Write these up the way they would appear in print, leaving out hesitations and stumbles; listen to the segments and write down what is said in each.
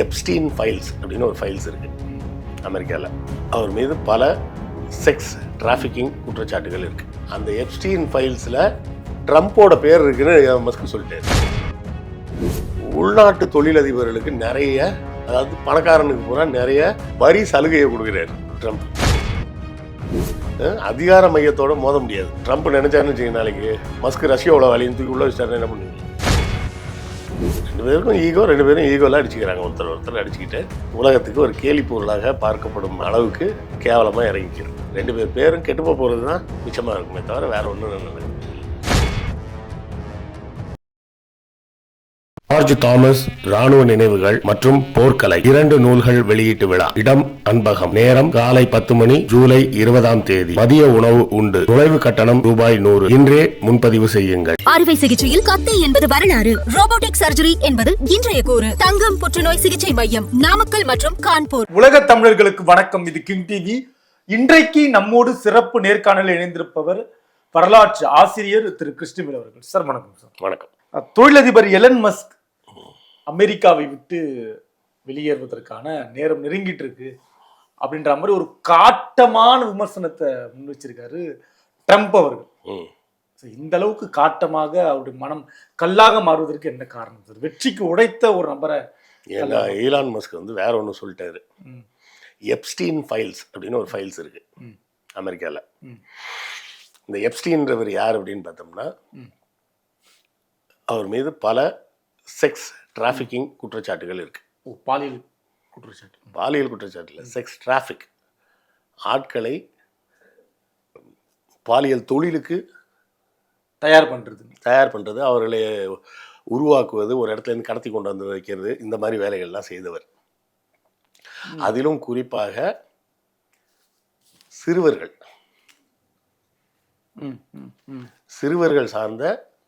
Epstein files அப்படின்னு ஒரு files இருக்குது அமெரிக்காவில். அவர் மீது பல செக்ஸ் டிராஃபிக்கிங் குற்றச்சாட்டுகள் இருக்குது. அந்த எப்ஸ்டீன் ஃபைல்ஸில் ட்ரம்ப்போட பேர் இருக்குன்னு மஸ்க் சொல்லிட்டாரு. உள்நாட்டு தொழிலதிபர்களுக்கு நிறைய, அதாவது பணக்காரனுக்கு பூரா நிறைய வரி சலுகையை கொடுக்குறாரு ட்ரம்ப். அதிகார மையத்தோட மோத முடியாது. ட்ரம்ப் நினைச்சாருன்னு வச்சுக்க, நாளைக்கு மஸ்க் ரஷ்யாவோட வழியும் தூக்கி உள்ள வச்சுட்டாருன்னு என்ன பண்ணுவீங்க? ரெண்டு பேரும் ஈகோலாம் அடிச்சுக்கிறாங்க. ஒருத்தர் அடிச்சுக்கிட்டு உலகத்துக்கு ஒரு கேலி பொருளாக பார்க்கப்படும் அளவுக்கு கேவலமாக இறங்கிக்கிறோம். ரெண்டு பேரும் கெட்டுப்போ போகிறது தான் மிச்சமாக இருக்குமே தவிர வேற ஒன்றும் நல்லது. ஜார்ஜ் தாமஸ் ராணுவ நினைவுகள் மற்றும் போர்க்கலை 2 நூல்கள் வெளியீட்டு விழா. இடம் அன்பகம். நேரம் காலை 10 மணி, ஜூலை 20ஆம் தேதி. மதிய உணவு உண்டு. நுழைவு கட்டணம் ₹100. இன்றே முன்பதிவு செய்யுங்கள். அறுவை சிகிச்சையில் கத்தி என்பது வரலாறு, ரோபோட்டிக் சர்ஜரி என்பது இன்றைய கூறு. தங்கம் புற்றுநோய் சிகிச்சை மையம், நாமக்கல் மற்றும் கான்பூர். உலக தமிழர்களுக்கு வணக்கம். இது கிங் டிவி. இன்றைக்கு நம்மோடு சிறப்பு நேர்காணலில் இணைந்திருப்பவர் வரலாற்று ஆசிரியர் திரு கிறிஸ்டிமில் அவர்கள். சார் வணக்கம். சார் வணக்கம். தொழிலதிபர் எலன் மஸ்க் அமெரிக்காவை விட்டு வெளியேறுவதற்கான நேரம் நெருங்கிட்டு இருக்கு அப்படின்ற மாதிரி ஒரு காட்டமான விமர்சனத்தை முன் வச்சிருக்காரு ட்ரம்ப் அவர்கள். இந்த அளவுக்கு காட்டமாக அவருடைய மனம் கல்லாக மாறுவதற்கு என்ன காரணம் சார்? வெற்றிக்கு உடைத்த ஒரு நபரை ஈலான் மஸ்க் வேற ஒன்று சொல்லிட்டாரு. எப்ஸ்டீன் ஃபைல்ஸ் அப்படின்னு ஒரு ஃபைல்ஸ் இருக்கு அமெரிக்காவில். இந்த எப்ஸ்டீன்றவர் யார் அப்படின்னு பார்த்தோம்னா, அவர் மீது பல செக்ஸ் டிராஃபிக்கிங் குற்றச்சாட்டுகள் இருக்கு. பாலியல் குற்றச்சாட்டு இல்லை, செக்ஸ் டிராஃபிக். ஆட்களை பாலியல் தொழிலுக்கு தயார் பண்ணுறது, அவர்களை உருவாக்குவது, ஒரு இடத்துல இருந்து கடத்தி கொண்டு வந்து வைக்கிறது, இந்த மாதிரி வேலைகள்லாம் செய்தவர். அதிலும் குறிப்பாக சிறுவர்கள் சார்ந்த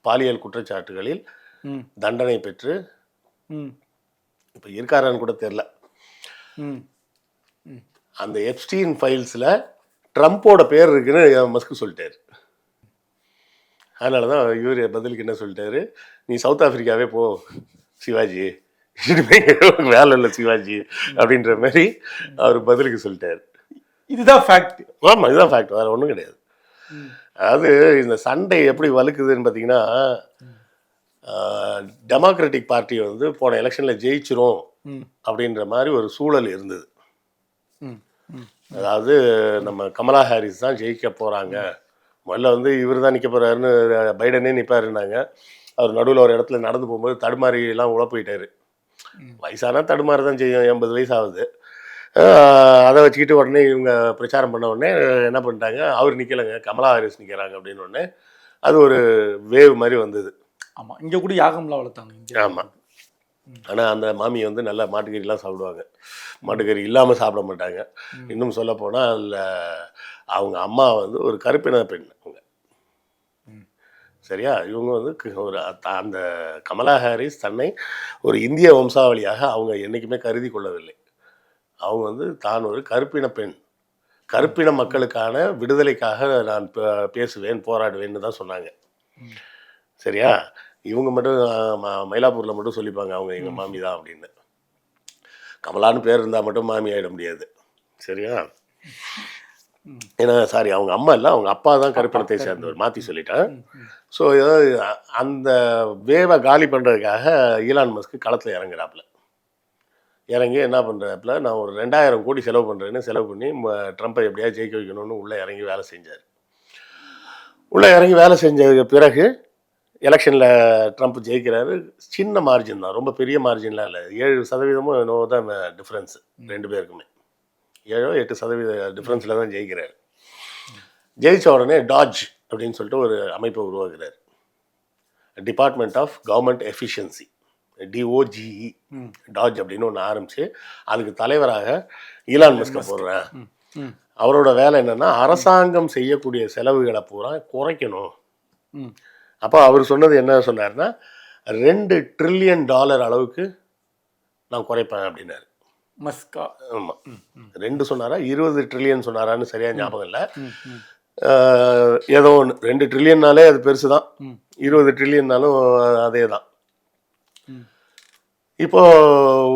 பாலியல் குற்றச்சாட்டுகளில் தண்டனை பெற்று இப்ப இருக்காரான்னு கூட தெரியல. அந்த எப்ஸ்டீன் ஃபைல்ஸ்ல ட்ரம்ப்போட பேர் இருக்குன்னு மஸ்க் சொல்லிட்டாரு. அதனாலதான் இவர் பதிலுக்கு என்ன சொல்லிட்டாரு, நீ சவுத் ஆப்பிரிக்காவே போ சிவாஜி, வேலை இல்லை சிவாஜி அப்படின்ற மாதிரி அவர் பதிலுக்கு சொல்லிட்டாரு. இதுதான் ஃபேக்ட். ஆமா, இதுதான் ஃபேக்ட், வேற ஒன்றும் கிடையாது. அதாவது இந்த சண்டை எப்படி வலுக்குதுன்னு பார்த்தீங்கன்னா, டெமோக்ராட்டிக் பார்ட்டி போன எலெக்ஷனில் ஜெயிச்சிரும் அப்படின்ற மாதிரி ஒரு சூழல் இருந்தது. அதாவது நம்ம கமலா ஹாரிஸ் தான் ஜெயிக்க போகிறாங்க, முதல்ல இவர் தான் நிற்க போகிறாருன்னு பைடனே நிற்பாருன்னாங்க. அவர் நடுவில் ஒரு இடத்துல நடந்து போகும்போது தடுமாறிலாம் உள்ள போயிட்டாரு. வயசானா தடுமாறு தான் செய்யும், 80 வயசு ஆகுது. அதை வச்சுக்கிட்டு உடனே இவங்க பிரச்சாரம் பண்ண உடனே என்ன பண்ணிட்டாங்க, அவர் நிற்கலைங்க, கமலா ஹாரிஸ் நிற்கிறாங்க அப்படின்னு உடனே அது ஒரு வேவ் மாதிரி வந்தது. ஆமாம், இங்கே கூட யாகம்லாம் வளர்த்தாங்க. ஆமாம், ஆனால் அந்த மாமி நல்லா மாட்டுக்கறிலாம் சாப்பிடுவாங்க, மாட்டுக்கறி இல்லாமல் சாப்பிட மாட்டாங்க. இன்னும் சொல்ல போனால் அதில் அவங்க அம்மா ஒரு கருப்பின பெண். அவங்க சரியா, இவங்க ஒரு அந்த கமலா ஹாரிஸ் தன்னை ஒரு இந்திய வம்சாவளியாக அவங்க என்றைக்குமே கருதி கொள்ளவில்லை. அவங்க தான் ஒரு கருப்பின பெண், கருப்பின மக்களுக்கான விடுதலைக்காக நான் பேசுவேன், போராடுவேன்னு தான் சொன்னாங்க. சரியா, இவங்க மட்டும் மயிலாப்பூரில் மட்டும் சொல்லிப்பாங்க அவங்க எங்கள் மாமி தான் அப்படின்னு. கமலான்னு பேர் இருந்தால் மட்டும் மாமி ஆகிட முடியாது. சரியா, ஏன்னா சாரி, அவங்க அம்மா இல்லை, அவங்க அப்பா தான் கருப்பினத்தை சேர்ந்தவர், மாற்றி சொல்லிட்டேன். ஸோ அந்த வேவை காலி பண்ணுறதுக்காக ஈலான் மஸ்க் களத்தில் இறங்குறாப்புல. இறங்கி என்ன பண்ணுறாப்புல, நான் ஒரு 2000 கோடி செலவு பண்ணுறேன்னு செலவு பண்ணி ட்ரம்ப்பை எப்படியாவது ஜெயிக்க வைக்கணும்னு உள்ளே இறங்கி வேலை செஞ்சார். உள்ளே இறங்கி வேலை செஞ்சதுக்கு பிறகு எலெக்ஷனில் ட்ரம்ப் ஜெயிக்கிறாரு. சின்ன மார்ஜின் தான், ரொம்ப பெரிய மார்ஜின்லாம் இல்லை. 7% என்னவோ தான் டிஃப்ரென்ஸ் ரெண்டு பேருக்குமே. 7-8% டிஃப்ரென்ஸில் தான் ஜெயிக்கிறார். ஜெயித்த உடனே டாஜ் அப்படின்னு சொல்லிட்டு ஒரு அமைப்பை உருவாக்குறார், department of government efficiency, DOGE, DOGE அப்படின்னு ஒன்று ஆரம்பித்து அதுக்கு தலைவராக ஈலான் மஸ்கை போடுறேன். அவரோட வேலை என்னென்னா, அரசாங்கம் செய்யக்கூடிய செலவுகளை பூரா குறைக்கணும். அப்போ அவர் சொன்னது என்ன சொன்னார்னா, $2 ட்ரில்லியன் அளவுக்கு நான் குறைப்பேன் அப்படின்னாரு மஸ்கா. ஆமாம், 2 சொன்னாரா 20 ட்ரில்லியன் சொன்னாரான்னு சரியாக ஞாபகம் இல்லை. ஏதோ ஒன்று, 2 ட்ரில்லியன்னாலே அது பெருசு தான், 20 ட்ரில்லியன்னாலும் அதே தான். இப்போ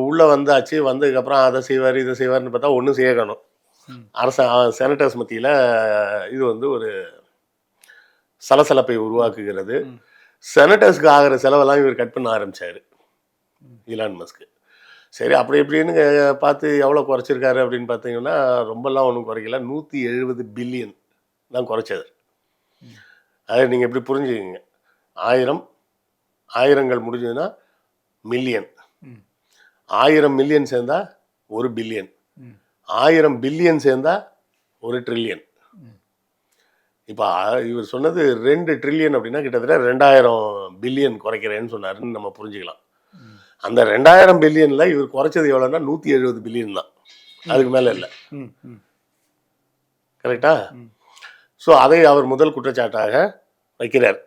உள்ளே வந்தாச்சு, வந்ததுக்கப்புறம் அதை செய்வார் இதை செய்வார்னு பார்த்தா ஒன்றும் செய்ய காணும். ம். செனட்டர்ஸ் மத்தியில் இது வந்து ஒரு சலசலப்பை உருவாக்குகிறது. ம். செனட்டர்ஸ்க்கு ஆகிற செலவெல்லாம் இவர் கட் பண்ண ஆரம்பிச்சார் இலான் மஸ்க். சரி அப்படி இப்படின்னு பார்த்து எவ்வளோ குறைச்சிருக்காரு அப்படின்னு பார்த்தீங்கன்னா ரொம்பலாம் ஒன்றும் குறைக்கல, 170 பில்லியன் தான் குறைச்சது. அதை நீங்கள் எப்படி புரிஞ்சுக்கிங்க, 1000 ஆயிரங்கள் முடிஞ்சதுன்னா மில்லியன், ம். 1000 மில்லியன் சேர்ந்தா 1 பில்லியன், ம். 1000 பில்லியன் சேர்ந்தா 1 ட்ரில்லியன். ம். இப்போ இவர் சொன்னது 2 ட்ரில்லியன் அப்படின்னா கிட்டத்தட்ட 2000 பில்லியன் குறைக்கிறேன்னு சொன்னாருன்னு நம்ம புரிஞ்சுக்கலாம். ம். அந்த 2000 பில்லியனில் இவர் குறைச்சது எவ்வளோன்னா 170 பில்லியன் தான், அதுக்கு மேலே இல்லை. ம். ம். கரெக்டா? ம். ஸோ அதை அவர் முதல் குற்றச்சாட்டாக வைக்கிறார்.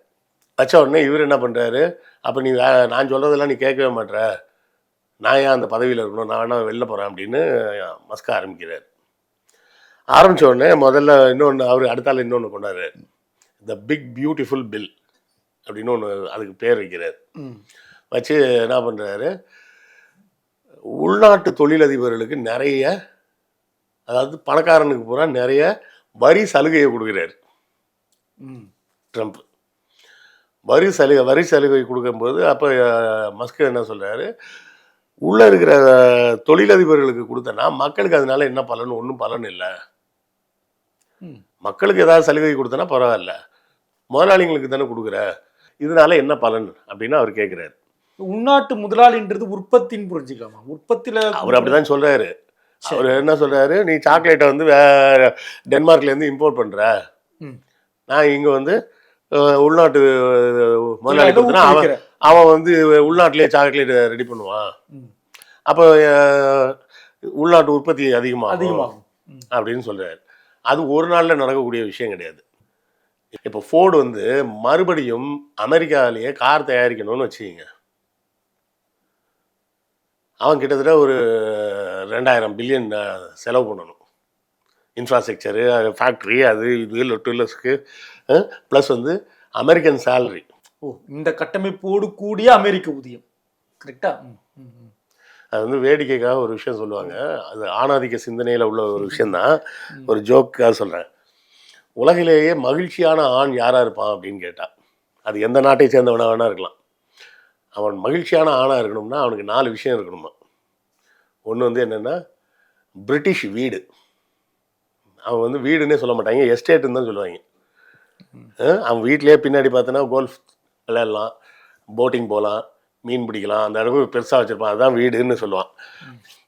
வச்ச உடனே இவர் என்ன பண்ணுறாரு, அப்போ நீ நான் சொல்கிறதெல்லாம் நீ கேட்கவே மாட்ற, நான் ஏன் அந்த பதவியில் இருக்கணும், நான் வேணா வெளில போகிறேன் அப்படின்னு மஸ்க ஆரம்பிக்கிறார். ஆரம்பித்த உடனே முதல்ல இன்னொன்று அவர் அடுத்தால இன்னொன்று கொண்டாரு, த பிக் பியூட்டிஃபுல் பில் அப்படின்னு ஒன்று அதுக்கு பேர் வைக்கிறார். ம். வச்சு என்ன பண்ணுறாரு, உள்நாட்டு தொழிலதிபர்களுக்கு நிறைய, அதாவது பணக்காரனுக்கு பூரா நிறைய வரி சலுகையை கொடுக்குறாரு ம். ட்ரம்ப். வரி சலுகை கொடுக்கும்போது அப்போ மஸ்க் என்ன சொல்கிறாரு, உள்ளே இருக்கிற தொழிலதிபர்களுக்கு கொடுத்தனா மக்களுக்கு அதனால என்ன பலன், ஒன்றும் பலன் இல்லை. ம். மக்களுக்கு ஏதாவது சலுகை கொடுத்தனா பரவாயில்ல, முதலாளிங்களுக்கு தானே கொடுக்குற, இதனால என்ன பலன் அப்படின்னு அவர் கேட்குறாரு. உள்நாட்டு முதலாளின்றது உற்பத்தின்னு புரிஞ்சுக்கலாமா? உற்பத்தியில அவர் அப்படிதான் சொல்றாரு. சரி. அவர் என்ன சொல்றாரு, நீ சாக்லேட்டை வந்து டென்மார்க்லேருந்து இம்போர்ட் பண்ற, ம். நான் இங்கே வந்து உள்நாட்டு முதலாளி கொடுத்தனா ஊக்குவிக்கிறேன். அவன் வந்து உள்நாட்டிலே சாக்லேட் ரெடி பண்ணுவான், ம். அப்போ உள்நாட்டு உற்பத்தி அதிகமாகும் அதிகமாகும். ம். அப்படின்னு சொல்றாரு. அது ஒரு நாளில் நடக்கக்கூடிய விஷயம் கிடையாது. இப்போ ஃபோர்டு வந்து மறுபடியும் அமெரிக்காவிலேயே கார் தயாரிக்கணும்னு வச்சுக்கிங்க, அவன் கிட்டத்தட்ட ஒரு 2000 பில்லியன் செலவு பண்ணணும். இன்ஃப்ராஸ்ட்ரக்சரு, ஃபேக்ட்ரி, அது இது லொட்டுலஸ்க்கு ப்ளஸ் வந்து அமெரிக்கன் சேலரி. ஓ, இந்த கட்டமைப்போடு கூடிய அமெரிக்க ஊதியம். கரெக்டா? ம். ம். ம். அது வந்து வேடிக்கைக்காக ஒரு விஷயம் சொல்லுவாங்க, அது ஆணாதிக்க சிந்தனையில் உள்ள ஒரு விஷயந்தான், ஒரு ஜோக்காக சொல்கிறேன். உலகிலேயே மகிழ்ச்சியான ஆண் யாராக இருப்பான் அப்படின்னு கேட்டால், அது எந்த நாட்டை சேர்ந்தவனாக வேணா இருக்கலாம், அவன் மகிழ்ச்சியான ஆணாக இருக்கணும்னா அவனுக்கு 4 விஷயம் இருக்கணுமா. ஒன்று வந்து என்னென்னா பிரிட்டிஷ் வீடு, அவன் வந்து வீடுன்னே சொல்ல மாட்டாங்க, எஸ்டேட்டுன்னு தான் சொல்லுவாங்க. அவன் வீட்டிலேயே பின்னாடி பார்த்தோன்னா கோல்ஃப் விளையாடலாம், போட்டிங் போகலாம், மீன் பிடிக்கலாம், அந்த அளவுக்கு பெருசாக வச்சுருப்பான், அதுதான் வீடுன்னு சொல்லுவான்.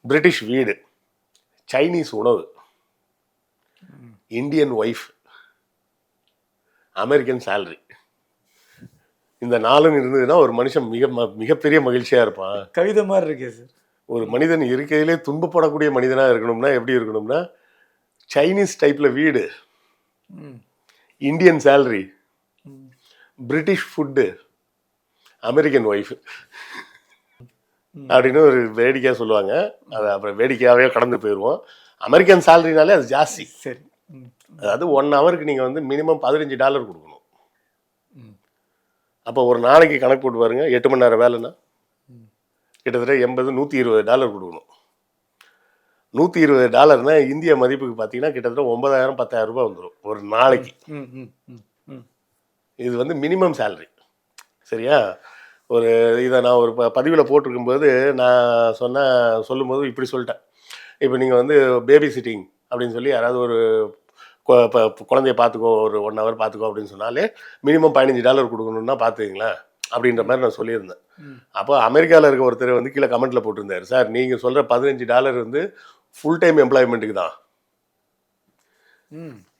பிரிட்டிஷ் வீடு, சைனீஸ் உணவு, இந்தியன் ஒய்ஃப், அமெரிக்கன் சேலரி, இந்த 4 இருந்ததுன்னா ஒரு மனுஷன் மிகப்பெரிய மகிழ்ச்சியாக இருப்பான். கவிதை மாதிரி இருக்கே சார். ஒரு மனிதன் இருக்கையிலே துன்பப்படக்கூடிய மனிதனாக இருக்கணும்னா எப்படி இருக்கணும்னா, சைனீஸ் டைப்பில் வீடு, ம். இந்தியன் சேலரி, ம். பிரிட்டிஷ் ஃபுட்டு, அமெரிக்கன் ஒய்ஃப் அப்படின்னு ஒரு வேடிக்கையாக சொல்லுவாங்க. அதை அப்புறம் வேடிக்கையாகவே கடந்து போயிடுவோம். அமெரிக்கன் சேலரினாலே அது ஜாஸ்தி. சரி. ம். அதாவது 1 ஹவருக்கு நீங்கள் வந்து மினிமம் $15 கொடுக்கணும். ம். அப்போ ஒரு நாளைக்கு கணக்கு போட்டு பாருங்க, 8 மணி நேரம் வேலைன்னா ம். கிட்டத்தட்ட $120 கொடுக்கணும். $120 இந்திய மதிப்புக்கு பார்த்தீங்கன்னா கிட்டத்தட்ட 9,000 10,000 ரூபாய் வந்துடும் ஒரு நாளைக்கு. ம். ம். ம். ம். இது வந்து மினிமம் சேலரி. சரியா? ஒரு இதை நான் ஒரு பதிவில் போட்டிருக்கும்போது நான் சொல்லும்போது இப்படி சொல்லிட்டேன், இப்போ நீங்கள் வந்து பேபி சிட்டிங் அப்படின்னு சொல்லி யாராவது ஒரு குழந்தைய பார்த்துக்கோ, ஒரு 1 ஹவர் பார்த்துக்கோ அப்படின்னு சொன்னாலே மினிமம் $15 கொடுக்கணுன்னா பார்த்துக்கிங்களேன் அப்படின்ற மாதிரி நான் சொல்லியிருந்தேன். அப்போ அமெரிக்காவில் இருக்க ஒருத்தர் வந்து கீழே கமெண்ட்டில் போட்டிருந்தார், சார் நீங்கள் சொல்கிற $15 வந்து ஃபுல் டைம் எம்ப்ளாய்மெண்ட்டுக்கு தான்,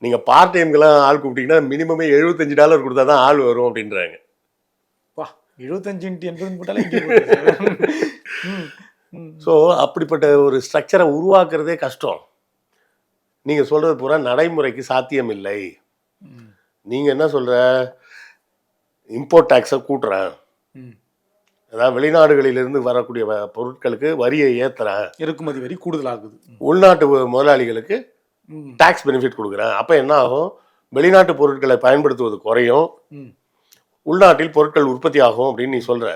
நீங்கள் பார்ட் டைம்க்கெல்லாம் ஆள் கூப்பிட்டீங்கன்னா மினிமமே $75 கொடுத்தா தான் ஆள் வரும் அப்படின்றாங்க. வா, 75 × 80 போட்டாலே இங்கே போடுது. ஸோ அப்படிப்பட்ட ஒரு ஸ்ட்ரக்சரை உருவாக்குறதே கஷ்டம். நீங்கள் சொல்கிறது பூரா நடைமுறைக்கு சாத்தியம் இல்லை. நீங்கள் என்ன சொல்கிற, இம்போர்ட் டேக்ஸை கூட்டுறேன், அதாவது வெளிநாடுகளிலிருந்து வரக்கூடிய பொருட்களுக்கு வரியை ஏற்றுறேன், இறக்குமதி வரி கூடுதலாகுது, உள்நாட்டு முதலாளிகளுக்கு டாக்ஸ் பெனிஃபிட் கொடுக்குறேன். அப்போ என்ன ஆகும், வெளிநாட்டு பொருட்களை பயன்படுத்துவது குறையும், உள்நாட்டில் பொருட்கள் உற்பத்தி ஆகும் அப்படின்னு நீ சொல்கிற.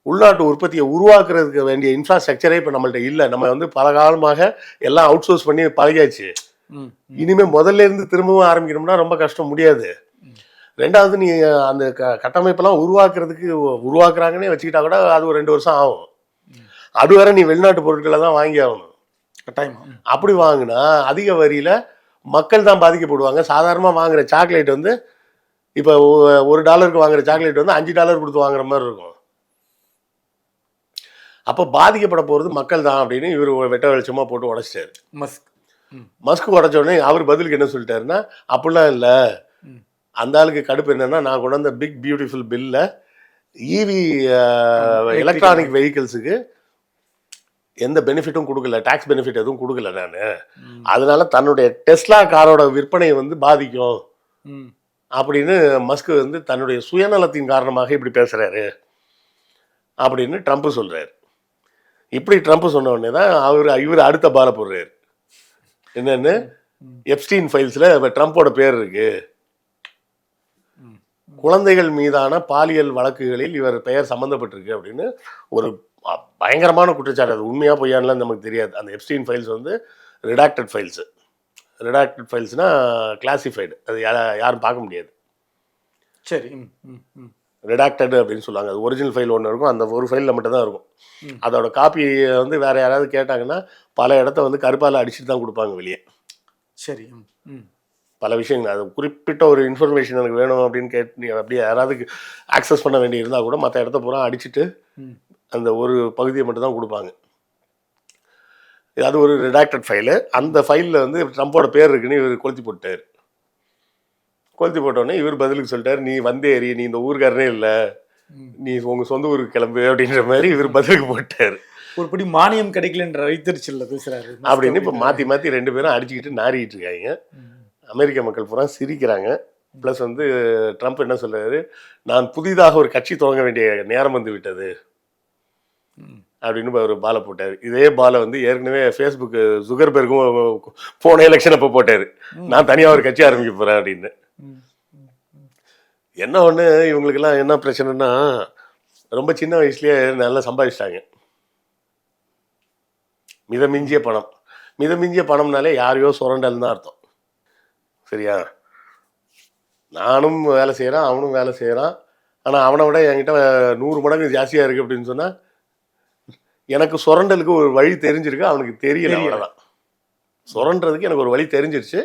உள்நாட்டு உற்பத்தியை உருவாக்குறதுக்கு வேண்டிய இன்ஃப்ராஸ்ட்ரக்சரே இப்போ நம்மள்ட்ட இல்லை. நம்ம வந்து பல காலமாக எல்லாம் அவுட் சோர்ஸ் பண்ணி பழகியாச்சு. இனிமே முதல்ல இருந்து திரும்பவும் ஆரம்பிக்கணும்னா ரொம்ப கஷ்டம், முடியாது. ரெண்டாவது நீ அந்த கட்டமைப்பெல்லாம் உருவாக்குறாங்கன்னே வச்சுக்கிட்டா கூட அது ஒரு 2 வருஷம் ஆகும். அது வரை நீ வெளிநாட்டு பொருட்களை தான் வாங்கி ஆகணும். கட்டாயமா. அப்படி வாங்கினா அதிக வரியில மக்கள் தான் பாதிக்கப்படுவாங்க. சாதாரணமாக வாங்குற சாக்லேட் வந்து இப்போ $1 வாங்குற சாக்லேட் வந்து $5 கொடுத்து வாங்குற மாதிரி இருக்கும். அப்போ பாதிக்கப்பட போகிறது மக்கள் தான் அப்படின்னு இவர் வெட்ட வெளிச்சமாக போட்டு உடைச்சிட்டாரு. மஸ்க் உடைச்ச உடனே அவர் பதிலுக்கு என்ன சொல்லிட்டாருன்னா, அப்படிலாம் இல்லை, அந்த ஆளுக்கு கடுப்பு என்னன்னா, நான் கொண்டு வந்த பிக் பியூட்டிஃபுல் பில்ல இவி எலக்ட்ரானிக் வெஹிக்கிள்ஸுக்கு எந்த பெனிஃபிட்டும் கொடுக்கல, டாக்ஸ் பெனிஃபிட் எதுவும் கொடுக்கல நான், அதனால தன்னுடைய டெஸ்லா காரோட விற்பனையை வந்து பாதிக்கும் அப்படின்னு மஸ்க் வந்து தன்னுடைய சுயநலத்தின் காரணமாக இப்படி பேசுறாரு அப்படின்னு ட்ரம்ப் சொல்றாரு. இப்படி ட்ரம்ப் சொன்ன உடனே தான் இவர் அடுத்த பால போடுறாரு. என்னன்னு, எப்ஸ்டீன் ஃபைல்ஸ்ல ட்ரம்போட பேர் இருக்கு, குழந்தைகள் மீதான பாலியல் வழக்குகளில் இவர் பெயர் சம்மந்தப்பட்டிருக்கு அப்படின்னு ஒரு பயங்கரமான குற்றச்சாட்டு. அது உண்மையா பொய்யான்லாம் நமக்கு தெரியாது. அந்த எப்ஸ்டீன் ஃபைல்ஸ் வந்து ரிடாக்டட் ஃபைல்ஸ். ரிடாக்டட் ஃபைல்ஸ்னா கிளாசிஃபைடு, அது யாரும் பார்க்க முடியாது. சரி. ரிடாக்டட் அப்படின்னு சொல்லுவாங்க. அது ஒரிஜினல் ஃபைல் ஒன்று இருக்கும், அந்த ஒரு ஃபைலில் மட்டும் தான் இருக்கும். அதோட காப்பி வந்து வேற யாராவது கேட்டாங்கன்னா பல இடத்த வந்து கருப்பால் அடிச்சுட்டு தான் கொடுப்பாங்க வெளியே. சரி. பல விஷயங்கள், அது குறிப்பிட்ட ஒரு இன்ஃபர்மேஷன் எனக்கு வேணும் அப்படின்னு கேட்டு அப்படியே யாராவது ஆக்சஸ் பண்ண வேண்டி இருந்தால் கூட மற்ற இடத்த பூரா அடிச்சுட்டு அந்த ஒரு பகுதியை மட்டும் தான் கொடுப்பாங்க. அது ஒரு ரிடாக்டட் ஃபைலு. அந்த ஃபைலில் வந்து ட்ரம்போட பேர் இருக்குன்னு இவர் கொளுத்தி போட்டார். கொளுத்தி போட்டோடனே இவர் பதிலுக்கு சொல்லிட்டார், நீ வந்தேறி, நீ இந்த ஊருக்காரனே இல்லை, நீ உங்கள் சொந்த ஊருக்கு கிளம்பு அப்படின்ற மாதிரி இவர் பதிலுக்கு போட்டார். ஒரு படி மானியம் கிடைக்கலன்ற வைத்தறிச்சல்ல பேசுறாரு அப்படின்னு இப்போ மாற்றி மாற்றி 2 பேரும் அடிச்சுக்கிட்டு நாறிக்கிட்டு இருக்காங்க. அமெரிக்க மக்கள் பூரா சிரிக்கிறாங்க. ப்ளஸ் வந்து ட்ரம்ப் என்ன சொல்றாரு, நான் புதிதாக ஒரு கட்சி தொடங்க வேண்டிய நேரம் வந்து விட்டது அப்படின்னு ஒரு பாலை போட்டார். இதே பாலை வந்து ஏற்கனவே ஃபேஸ்புக் ஜுகர்பெர்கும் போன எலெக்ஷன் அப்போ போட்டார், நான் தனியாக ஒரு கட்சி ஆரம்பிக்க போகிறேன் அப்படின்னு. என்ன ஒன்று, இவங்களுக்கெல்லாம் என்ன பிரச்சனைனா, ரொம்ப சின்ன வயசுலேயே நல்லா சம்பாதிச்சிட்டாங்க. மிதமிஞ்சிய பணம். மிதமிஞ்சிய பணம்னாலே யாரையோ சுரண்டல் தான் அர்த்தம். சரியா? நானும் வேலை செய்கிறேன், அவனும் வேலை செய்கிறான், ஆனால் அவனை விட என்கிட்ட 100 மடங்கு ஜாஸ்தியாக இருக்குது அப்படின்னு சொன்னால் எனக்கு சுரண்டலுக்கு ஒரு வழி தெரிஞ்சிருக்கு, அவனுக்கு தெரியல. அவ்வளோதான். சுரண்டதுக்கு எனக்கு ஒரு வழி தெரிஞ்சிருச்சு,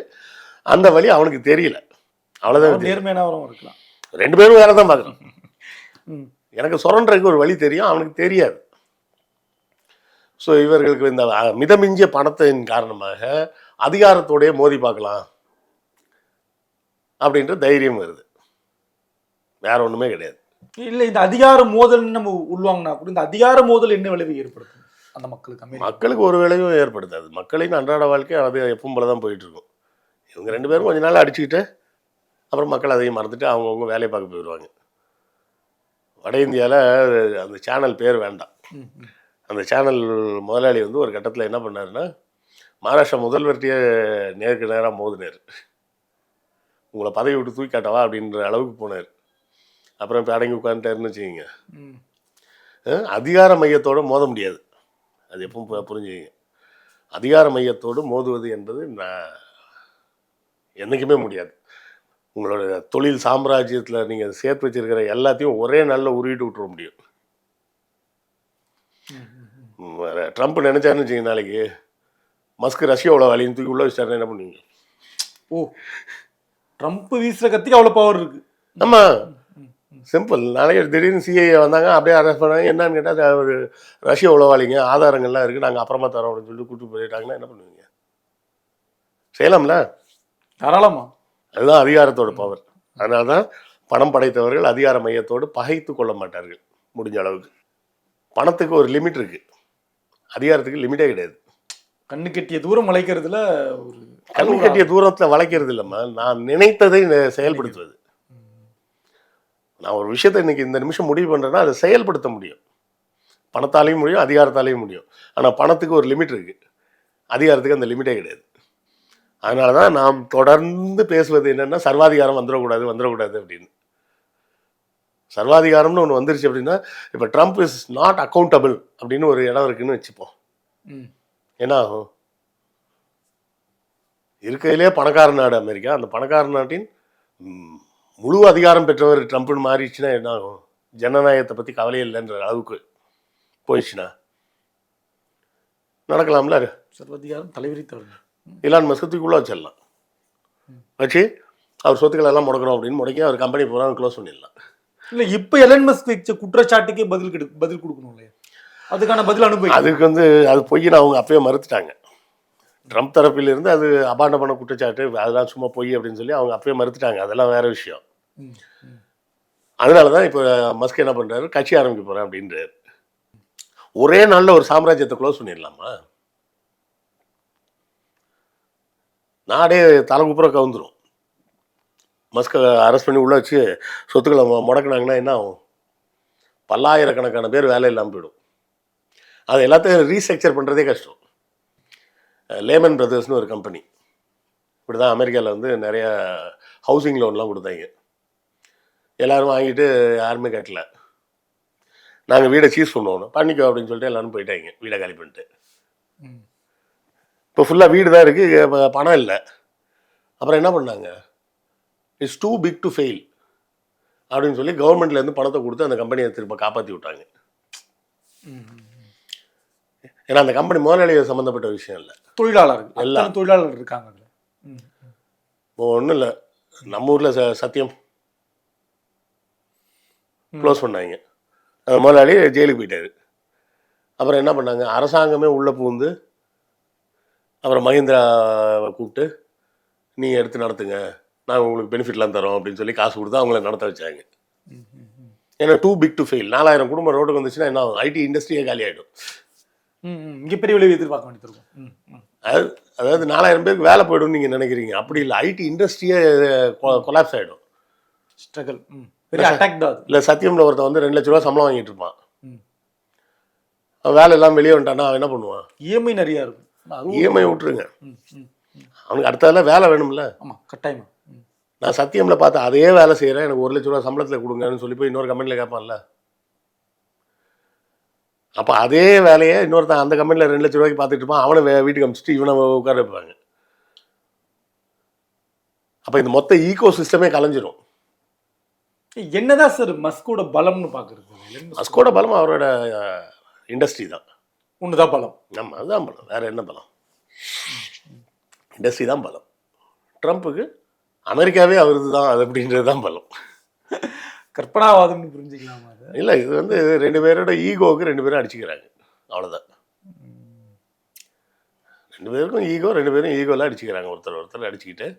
அந்த வழி அவனுக்கு தெரியல. அவ்வளோதான். நேர்மையானவரும் இருக்கலாம். 2 பேரும் வேலை தான் பார்க்குறோம். எனக்கு சுரண்டதுக்கு ஒரு வழி தெரியும், அவனுக்கு தெரியாது. ஸோ இவர்களுக்கு இந்த மிதமிஞ்சிய பணத்தின் காரணமாக அதிகாரத்தோடைய மோதி பார்க்கலாம் அப்படின்ற தைரியம் வருது. வேற ஒன்றுமே கிடையாது. இல்லை, இந்த அதிகார மோதல் நம்ம உள்வாங்கினா கூட இந்த அதிகார மோதல் என்ன விளைவு ஏற்படுத்தும் அந்த மக்களுக்கு? மக்களுக்கு ஒரு விளைவும் ஏற்படுத்தாது. மக்களின் அன்றாட வாழ்க்கை அது எப்பவும் போல தான் போயிட்டு இருக்கும். இவங்க 2 பேரும் கொஞ்ச நாள் அடிச்சுக்கிட்டு அப்புறம் மக்கள் அதையும் மறந்துட்டு அவங்கவுங்க வேலையை பார்க்க போயிடுவாங்க. வட இந்தியாவில் அந்த சேனல் பேர் வேண்டாம். அந்த சேனல் முதலாளி வந்து ஒரு கட்டத்தில் என்ன பண்ணாருன்னா, மகாராஷ்டிரா முதல்வர்கிட்டயே நேருக்கு நேராக மோதினார். உங்களை பதவி விட்டு தூக்கி காட்டவா அப்படின்ற அளவுக்கு போனார். அப்புறம் இப்போ அடங்கி உட்காந்துட்டாருன்னு வச்சுக்கிங்க. அதிகார மையத்தோடு மோத முடியாது, அது எப்பவும் புரிஞ்சுக்கிங்க. அதிகார மையத்தோடு மோதுவது என்பது என்றைக்குமே முடியாது. உங்களோட தொழில் சாம்ராஜ்யத்தில் நீங்கள் சேர்த்து வச்சிருக்கிற எல்லாத்தையும் ஒரே நாளில் உருவிட்டு விட்டுற முடியும். ட்ரம்ப் நினைச்சாருன்னு வச்சுங்க, நாளைக்கு மஸ்க் ரஷ்யாவோட வழியும் தூக்கி உள்ள வச்சிட்டாருன்னா என்ன பண்ணுவீங்க? ஓ, ட்ரம்ப் வீசுற கத்திக்கு அவ்வளோ பவர் இருக்கு. ஆமாம், சிம்பிள். நாளைக்கு திடீர்னு சிஐஏ வந்தாங்க, அப்படியே அரெஸ்ட் பண்ணாங்க. என்னன்னு கேட்டால் ஒரு ரஷ்ய உளவாளிங்க, ஆதாரங்கள்லாம் இருக்குது, நாங்கள் அப்புறமா தரோம் அப்படின்னு சொல்லிட்டு கூப்பிட்டு போயிட்டாங்கன்னா என்ன பண்ணுவீங்க? செய்யலாம்ல, தாராளமா. அதுதான் அதிகாரத்தோட பவர். அதனால தான் பணம் படைத்தவர்கள் அதிகார மையத்தோடு பகைத்து கொள்ள மாட்டார்கள் முடிஞ்ச அளவுக்கு. பணத்துக்கு ஒரு லிமிட் இருக்குது, அதிகாரத்துக்கு லிமிட்டே கிடையாது. கண்ணு கட்டிய தூரம் வளைக்கிறதுல ஒரு கண்ணு கட்டிய தூரத்தில் வளைக்கிறது இல்லைம்மா, நான் நினைத்ததை செயல்படுத்துவது. நான் ஒரு விஷயத்தை இன்னைக்கு இந்த நிமிஷம் முடிவு பண்ணுறேன்னா அதை செயல்படுத்த முடியும். பணத்தாலையும் முடியும், அதிகாரத்தாலையும் முடியும். ஆனால் பணத்துக்கு ஒரு லிமிட் இருக்குது, அதிகாரத்துக்கு அந்த லிமிட்டே கிடையாது. அதனால தான் நாம் தொடர்ந்து பேசுவது என்னென்னா, சர்வாதிகாரம் வந்துடக்கூடாது அப்படின்னு. சர்வாதிகாரம்னு ஒன்று வந்துருச்சு அப்படின்னா, இப்போ ட்ரம்ப் இஸ் நாட் அக்கௌண்டபிள் அப்படின்னு ஒரு இடம் இருக்குன்னு வச்சுப்போம். என்ன ஆகும்? இருக்கையிலே பணக்கார நாடு அமெரிக்கா, அந்த பணக்கார நாட்டின் முழு அதிகாரம் பெற்றவர் ட்ரம்ப்னு மாறிடுச்சுன்னா என்ன ஆகும்? ஜனநாயகத்தை பற்றி கவலையே இல்லைன்ற அளவுக்கு போயிடுச்சுன்னா நடக்கலாம்ல. சர்வதிகாரம் தலைவிரித்தவர் இலான் மஸ்கத்துக்குள்ளே வச்சிடலாம், வச்சு அவர் சொத்துக்களை எல்லாம் முடக்கணும் அப்படின்னு முடக்கி அவர் கம்பெனி பூரா க்ளோஸ் பண்ணிடலாம். இல்லை, இப்போ எலன் மஸ்க் வச்ச குற்றச்சாட்டுக்கே பதில் கொடுக்கணும் இல்லையா? அதுக்கான பதில் அனுபவி. அதுக்கு வந்து அது பொய்ன்னு அவங்க அப்பயே மறுத்துட்டாங்க. ட்ரம்ப் தரப்பிலிருந்து அது அபாண்ட பண்ண குற்றச்சாட்டு, அதெல்லாம் சும்மா பொய் அப்படின்னு சொல்லி அவங்க அப்பயே மறுத்துட்டாங்க. அதெல்லாம் வேற விஷயம். அதனால தான் இப்போ மஸ்க் என்ன பண்ணுறாரு, கட்சி ஆரம்பிக்க போகிறேன் அப்படின்றாரு. ஒரே நாளில் ஒரு சாம்ராஜ்யத்தை க்ளோஸ் பண்ணிடலாமா? நாடே தலைகுப்புற கவுந்துரும். மஸ்கை அரெஸ்ட் பண்ணி உள்ளே வச்சு சொத்துக்களை முடக்கினாங்கன்னா என்ன ஆகும்? பல்லாயிரக்கணக்கான பேர் வேலை இல்லாமல் போயிடும். அது எல்லாத்தையும் ரீஸ்ட்ரக்சர் பண்ணுறதே கஷ்டம். லேமன் பிரதர்ஸ்னு ஒரு கம்பெனி இப்படி தான் அமெரிக்காவில் வந்து நிறைய ஹவுசிங் லோன்லாம் கொடுத்தாங்க. எல்லோரும் வாங்கிட்டு யாருமே கட்டல. நாங்கள் வீடை சீஸ் பண்ணுவோம், பண்ணிக்கோ அப்படின்னு சொல்லிட்டு எல்லோரும் போயிட்டாங்க, வீடை காலி பண்ணிட்டு. இப்போ ஃபுல்லாக வீடு தான் இருக்குது, பணம் இல்லை. அப்புறம் என்ன பண்ணாங்க? It's too big to fail அப்படின்னு சொல்லி கவர்மெண்ட்லேருந்து பணத்தை கொடுத்து அந்த கம்பெனியை திரும்ப காப்பாற்றி விட்டாங்க. ஏன்னா அந்த கம்பெனி முதலாளியை சம்மந்தப்பட்ட விஷயம் இல்லை, தொழிலாளர்கள் எல்லாம் தொழிலாளர்கள் இருக்காங்க அதில். இப்போ ஒன்றும் இல்லை, நம்ம ஊரில் சத்தியம் க்ளோஸ் பண்ணாங்க, அந்த முதலாளி ஜெயிலுக்கு போயிட்டாரு. அப்புறம் என்ன பண்ணாங்க? அரசாங்கமே உள்ளே பூந்து அப்புறம் மஹிந்திராவை கூப்பிட்டு நீ எடுத்து நடத்துங்க, நாங்கள் உங்களுக்கு பெனிஃபிட்லாம் தரோம் அப்படின்னு சொல்லி காசு கொடுத்து அவங்கள நடத்த வச்சாங்க. ஏன்னா டூ பிக் டு ஃபெயில். 4000 குடும்பம் ரோட்டுக்கு வந்துச்சுன்னா என்ன ஆகும்? ஐடி இண்டஸ்ட்ரியே காலி ஆகிடும். இங்கே பெரிய விளைவு எதிர்பார்க்க வேண்டியிருக்கும். அதாவது 4000 பேருக்கு வேலை போய்டும் நீங்கள் நினைக்கிறீங்க, அப்படி இல்லை. ஐடி இண்டஸ்ட்ரியே கொலாப்ஸ் ஆகிடும். ஸ்ட்ரகிள், பெரிய அட்டாக் தான். இல்லை, சத்தியமில் ஒருத்தன் வந்து 2 லட்ச ரூபா சம்பளம் வாங்கிட்டு இருப்பான், வேலை எல்லாம் வெளியே வந்துட்டான்னா அவன் என்ன பண்ணுவான்? இஎம்ஐ நிறையா இருக்கும். இஎம்ஐ விட்டுருங்க, அவனுக்கு அடுத்ததெல்லாம் வேலை வேணும்ல. ஆமாம், கட்டாயமா. நான் சத்தியமில் பார்த்து அதே வேலை செய்கிறேன், எனக்கு 1 லட்ச ரூபா சம்பளத்தில் கொடுங்கன்னு சொல்லி போய் இன்னொரு கம்பெனியில் கேட்பான்ல. அப்போ அதே வேலையை இன்னொருத்தன் அந்த கம்பெனியில் 2 லட்ச ரூபாய்க்கு பார்த்துட்டு இருப்பான், அவனை வீட்டுக்கு அனுப்பிச்சிட்டு இவனை உட்கார வைப்பாங்க. அப்போ இந்த மொத்த ஈகோ சிஸ்டமே கலைஞ்சிரும். என்னதான் சார் மஸ்கோட பலம்னு பார்க்குறது? மஸ்கோட பலம் அவரோட இண்டஸ்ட்ரி தான். ஒன்றுதான் பலம். ஆமாம், அதுதான் பலம், வேற என்ன பலம்? இண்டஸ்ட்ரி தான் பலம். ட்ரம்ப்புக்கு அமெரிக்காவே அவரது தான், அது அப்படின்றது தான் பலம். கற்பனாவாதம்னு புரிஞ்சுக்கலாமா? இல்லை, இது வந்து 2 பேரோட ஈகோவுக்கு 2 பேரும் அடிச்சுக்கிறாங்க, அவ்வளோதான். 2 பேருக்கும் ஈகோ, 2 பேரும் ஈகோவில் அடிச்சுக்கிறாங்க, ஒருத்தர் அடிச்சுக்கிட்டு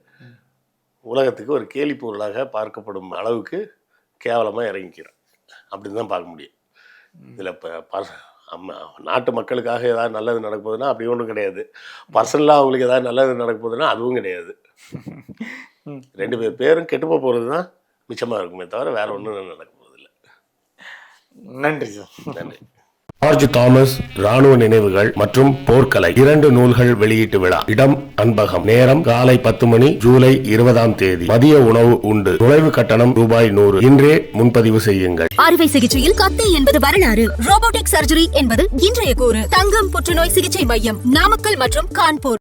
உலகத்துக்கு ஒரு கேலி பொருளாக பார்க்கப்படும் அளவுக்கு கேவலமாக இறங்கிக்கிறான். அப்படின்னு தான் பார்க்க முடியும். இதில் இப்போ நாட்டு மக்களுக்காக ஏதாவது நல்லது நடக்க போகுதுன்னா அப்படி ஒன்றும் கிடையாது. பர்சனலாக அவங்களுக்கு ஏதாவது நல்லது நடக்க போகுதுன்னா அதுவும் கிடையாது. 2 பேரும் கெட்டு போகிறது தான் மிச்சமாக இருக்குமே தவிர வேற ஒன்றும் நடக்க போகிறதில்லை. நன்றி சார். நன்றி. ஜார்ஜ் தாமஸ் ராணுவ நினைவுகள் மற்றும் போர்க்கலை 2 நூல்கள் வெளியீட்டு விழா. இடம் அன்பகம். நேரம் காலை 10 மணி, ஜூலை 20ஆம் தேதி. மதிய உணவு உண்டு. நுழைவு கட்டணம் ரூபாய் 100. இன்றே முன்பதிவு செய்யுங்கள். அறுவை சிகிச்சையில் கத்தை என்பது வரலாறு, ரோபோட்டிக் சர்ஜரி என்பது இன்றைய கூறு. தங்கம் புற்றுநோய் சிகிச்சை மையம், நாமக்கல் மற்றும் கான்பூர்.